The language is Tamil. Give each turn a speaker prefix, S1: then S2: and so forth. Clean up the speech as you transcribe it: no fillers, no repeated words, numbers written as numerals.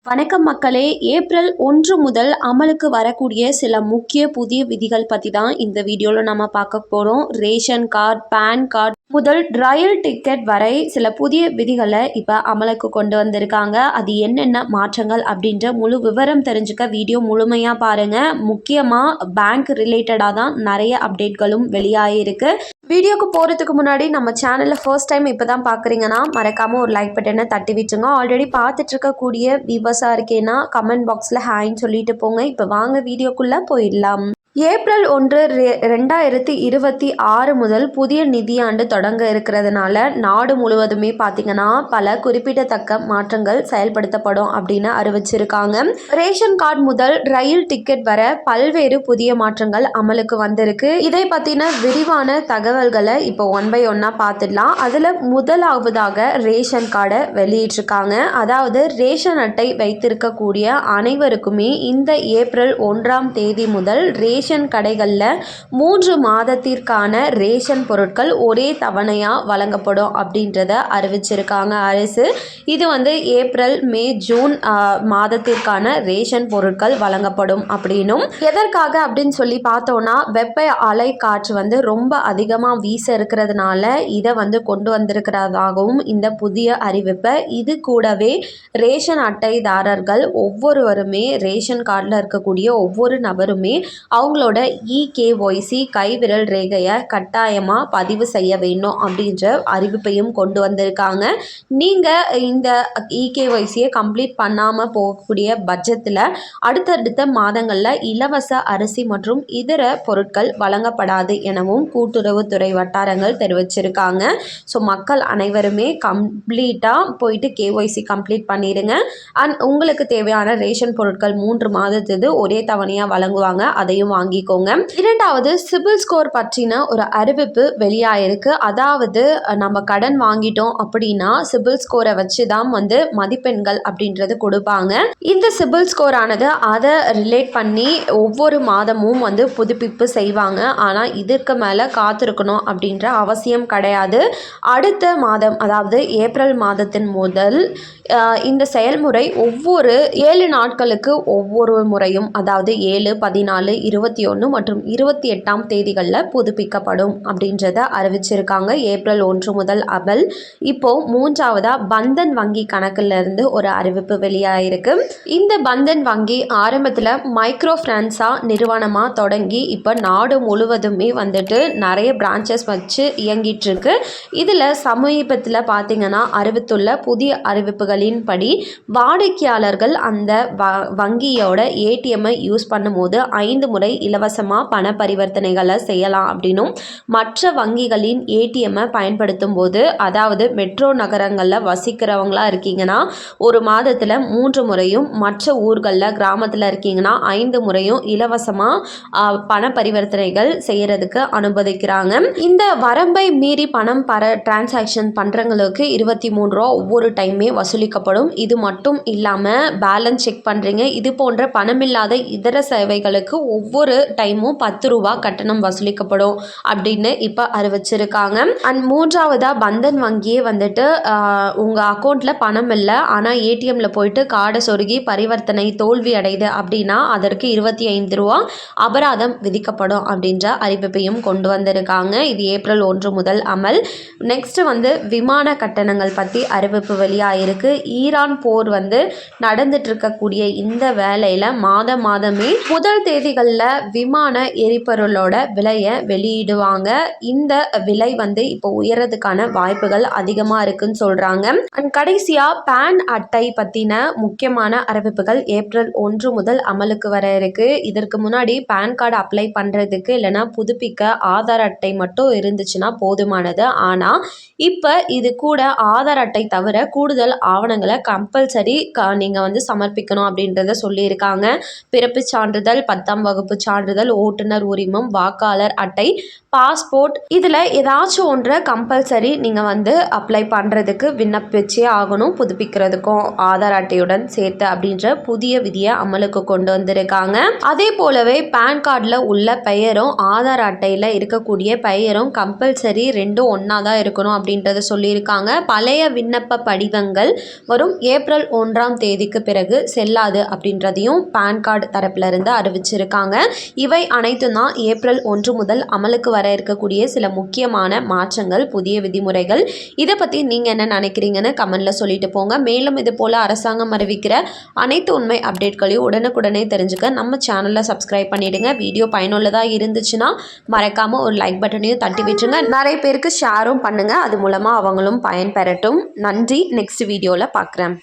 S1: வணக்கம் மக்களே. ஏப்ரல் 1 முதல் அமலுக்கு வரக்கூடிய சில முக்கிய புதிய விதிகள் பற்றி தான் இந்த வீடியோவில் நம்ம பார்க்க போகிறோம். ரேஷன் கார்டு, பேன் கார்டு முதல் ரயில் டிக்கெட் வரை சில புதிய விதிகளை இப்போ அமலுக்கு கொண்டு வந்திருக்காங்க. அது என்னென்ன மாற்றங்கள் அப்படின்ற முழு விவரம் தெரிஞ்சுக்க வீடியோ முழுமையாக பாருங்கள். முக்கியமாக பேங்க் ரிலேட்டடாக தான் நிறைய அப்டேட்களும் வெளியாகிருக்கு. வீடியோக்கு போகிறதுக்கு முன்னாடி நம்ம சேனலில் ஃபர்ஸ்ட் டைம் இப்போ தான் பார்க்குறீங்கன்னா மறக்காமல் ஒரு லைக் பட்டனை தட்டி விட்டுருங்க. ஆல்ரெடி பார்த்துட்டு இருக்கக்கூடிய வியூவர்ஸாக இருக்கேன்னா கமெண்ட் பாக்ஸில் ஹாய்ன்னு சொல்லிட்டு போங்க. இப்போ வாங்க வீடியோக்குள்ளே போயிடலாம். ஏப்ரல் 1, 2026 முதல் புதிய நிதியாண்டு தொடங்க இருக்கிறதுனால நாடு முழுவதுமே பார்த்திங்கன்னா பல குறிப்பிடத்தக்க மாற்றங்கள் செயல்படுத்தப்படும் அப்படின்னு அறிவிச்சிருக்காங்க. ரேஷன் கார்டு முதல் ரயில் டிக்கெட் வர பல்வேறு புதிய மாற்றங்கள் அமலுக்கு வந்திருக்கு. இதை பற்றின விரிவான தகவல்களை இப்போ ஒன் பை ஒன்னாக பார்த்துடலாம். அதில் முதலாவதாக ரேஷன் கார்டை வெளியிட்டிருக்காங்க. அதாவது ரேஷன் அட்டை வைத்திருக்கக்கூடிய அனைவருக்குமே இந்த ஏப்ரல் 1ஆம் தேதி முதல் ரேஷன் கடைகளில் 3 மாதத்திற்கான ரேஷன் பொருட்கள் ஒரே தவணையாக வழங்கப்படும் அப்படின்றத அறிவிச்சிருக்காங்க அரசு. இது ஏப்ரல், மே, ஜூன் மாதத்திற்கான ரேஷன் பொருட்கள் வழங்கப்படும் அப்படின்னும். எதற்காக அப்படின்னு சொல்லி பார்த்தோன்னா வெப்ப அலை காற்று ரொம்ப அதிகமாக வீச இருக்கிறதுனால இதை கொண்டு வந்திருக்கிறதாகவும் இந்த புதிய அறிவிப்பை. இது கூடவே ரேஷன் அட்டைதாரர்கள் ஒவ்வொருவருமே ரேஷன் கார்டில் இருக்கக்கூடிய ஒவ்வொரு நபருமே அவங்களோட EKYC கைவிரல் ரேகையை கட்டாயமாக பதிவு செய்ய வேண்டும் அப்படின்ற அறிவிப்பையும் கொண்டு வந்திருக்காங்க. நீங்கள் இந்த EKYCயை கம்ப்ளீட் பண்ணாமல் போகக்கூடிய பட்சத்தில் அடுத்தடுத்த மாதங்களில் இலவச அரிசி மற்றும் இதர பொருட்கள் வழங்கப்படாது எனவும் கூட்டுறவுத்துறை வட்டாரங்கள் தெரிவிச்சிருக்காங்க. ஸோ மக்கள் அனைவருமே கம்ப்ளீட்டாக போயிட்டு KYC கம்ப்ளீட் பண்ணிடுங்க. அண்ட் உங்களுக்கு தேவையான ரேஷன் பொருட்கள் 3 மாதத்துக்கு ஒரே தவணையாக வழங்குவாங்க, அதையும் வாங்கிக்கோங்க. இரண்டாவது, சிபில் ஸ்கோர் பற்றின ஒரு அறிவிப்பு வெளியாயிருக்கு. அதாவது நம்ம கடன் வாங்கிட்டோம் அப்படின்னா சிபில் ஸ்கோரை வச்சு தான் மதிப்பெண்கள் அப்படின்றது கொடுப்பாங்க. இந்த சிபில் ஸ்கோர் ஆனது அதை ரிலேட் பண்ணி ஒவ்வொரு மாதமும் புதுப்பிப்பு செய்வாங்க. ஆனால் இதற்கு மேலே காத்திருக்கணும் அப்படின்ற அவசியம் கிடையாது. அடுத்த மாதம், அதாவது ஏப்ரல் மாதத்தின் முதல் இந்த செயல்முறை ஒவ்வொரு 7 நாட்களுக்கு ஒவ்வொரு முறையும், அதாவது 7, 14, 21 மற்றும் 28ஆம் தேதிகளில் புதுப்பிக்கப்படும் அப்படின்றத அறிவிச்சிருக்காங்க. ஏப்ரல் 1 முதல் அமல். இப்போ மூன்றாவதாக பந்தன் வங்கி கணக்கிலிருந்து ஒரு அறிவிப்பு வெளியாயிருக்கு. இந்த பந்தன் வங்கி ஆரம்பத்தில் மைக்ரோ ஃபினான்ஸாக நிறுவனமாக தொடங்கி இப்போ நாடு முழுவதுமே நிறைய பிரான்ச்சஸ் வச்சு இயங்கிட்டு இருக்கு. இதில் சமீபத்தில் பார்த்தீங்கன்னா அறிவித்துள்ள புதிய அறிவிப்புகளின்படி வாடிக்கையாளர்கள் அந்த வங்கியோட ATM யூஸ் பண்ணும்போது 5 முறை இலவசமாக பண பரிவர்த்தனைகளை செய்யலாம் அப்படின்னும், மற்ற வங்கிகளின் ATM பயன்படுத்தும் போது, அதாவது மெட்ரோ நகரங்களில் வசிக்கிறவங்களா இருக்கீங்கன்னா ஒரு மாதத்தில் 3 முறையும், மற்ற ஊர்களில் கிராமத்தில் இருக்கீங்கன்னா 5 முறையும் இலவசமாக பண பரிவர்த்தனைகள் செய்யறதுக்கு அனுமதிக்கிறாங்க. இந்த வரம்பை மீறி பணம் டிரான்சாக்ஷன் பண்ணுறவங்களுக்கு 23 ரூபா ஒவ்வொரு டைமே வசூலிக்கப்படும். இது மட்டும் இல்லாமல் பேலன்ஸ் செக் பண்ணுறீங்க, இது போன்ற பணமில்லாத இதர சேவைகளுக்கு ஒவ்வொரு டைமும் 10 ரூபா கட்டணம் வசூலிக்கப்படும் அப்படின்னு இப்போ அறிவிச்சிருக்காங்க. அண்ட் மூன்றாவதாக பந்தன் வங்கியே உங்கள் அக்கௌண்ட்டில் பணம் இல்லை, ஆனால் ATMல போயிட்டு கார்டை சொருகி பரிவர்த்தனை தோல்வி அடையுது அப்படின்னா அதற்கு 25 ரூபா அபராதம் விதிக்கப்படும் அப்படின்ற அறிவிப்பையும் கொண்டு வந்திருக்காங்க. இது ஏப்ரல் 1 முதல் அமல். நெக்ஸ்ட் விமான கட்டணங்கள் பற்றி அறிவிப்பு வெளியாயிருக்கு. ஈரான் போர் நடந்துட்டு இருக்கக்கூடிய இந்த வேலையில் மாதமே முதல் தேதிகளில் விமான எரிபொருளோட விலையை வெளியிடுவாங்க. இந்த விலை இப்போ உயரதுக்கான வாய்ப்புகள் அதிகமாக இருக்குன்னு சொல்கிறாங்க. அண்ட் கடைசியாக பேன் அட்டை பற்றின முக்கியமான அறிவிப்புகள் ஏப்ரல் 1 முதல் அமலுக்கு வர இருக்கு. இதற்கு முன்னாடி பேன் கார்டு அப்ளை பண்ணுறதுக்கு இல்லைனா புதுப்பிக்க ஆதார் அட்டை மட்டும் இருந்துச்சுன்னா போதுமானது. ஆனால் இப்போ இது கூட ஆதார் அட்டை தவிர கூடுதல் ஆவணங்களை கம்பல்சரி நீங்கள் சமர்ப்பிக்கணும் அப்படின்றத சொல்லியிருக்காங்க. பிறப்பு சான்றிதழ், 10ஆம் வகுப்பு சான்றிதழ், ஓட்டுநர் உரிமம், வாக்காளர் அட்டை, பாஸ்போர்ட் இதில் ஏதாச்சும் ஒன்றை கம்பல்சரி நீங்கள் வந்து அப்ளை பண்ணுறதுக்கு விண்ணப்பிச்சே ஆகணும், புதுப்பிக்கிறதுக்கும் ஆதார் அட்டையுடன் சேர்த்து அப்படின்ற புதிய விதியை அமலுக்கு கொண்டு வந்திருக்காங்க. அதே போலவே பேன் கார்டில் உள்ள பெயரும் ஆதார் அட்டையில் இருக்கக்கூடிய பெயரும் கம்பல்சரி ரெண்டும் ஒன்றா தான் இருக்கணும் அப்படின்றத சொல்லியிருக்காங்க. பழைய விண்ணப்ப படிவங்கள் வரும் ஏப்ரல் 1ஆம் தேதிக்கு பிறகு செல்லாது அப்படின்றதையும் பேன் கார்டு தரப்புல இருந்து அறிவிச்சிருக்காங்க. இவை அனைத்தும் தான் ஏப்ரல் 1 முதல் அமலுக்கு வர இருக்கக்கூடிய சில முக்கியமான மாற்றங்கள், புதிய விதிமுறைகள். இதை பற்றி நீங்கள் என்ன நினைக்கிறீங்கன்னு கமெண்ட்டில் சொல்லிட்டு போங்க. மேலும் இது போல் அரசாங்கம் அறிவிக்கிற அனைத்து உண்மை அப்டேட்களையும் உடனுக்குடனே தெரிஞ்சுக்க நம்ம சேனலில் சப்ஸ்கிரைப் பண்ணிவிடுங்க. வீடியோ பயனுள்ளதாக இருந்துச்சுன்னா மறக்காமல் ஒரு லைக் பட்டனையும் தட்டி விட்டுருங்க. நிறைய பேருக்கு ஷேரும் பண்ணுங்கள், அது மூலமாக அவங்களும் பயன்பெறட்டும். நன்றி. நெக்ஸ்ட் வீடியோவில் பார்க்குறேன்.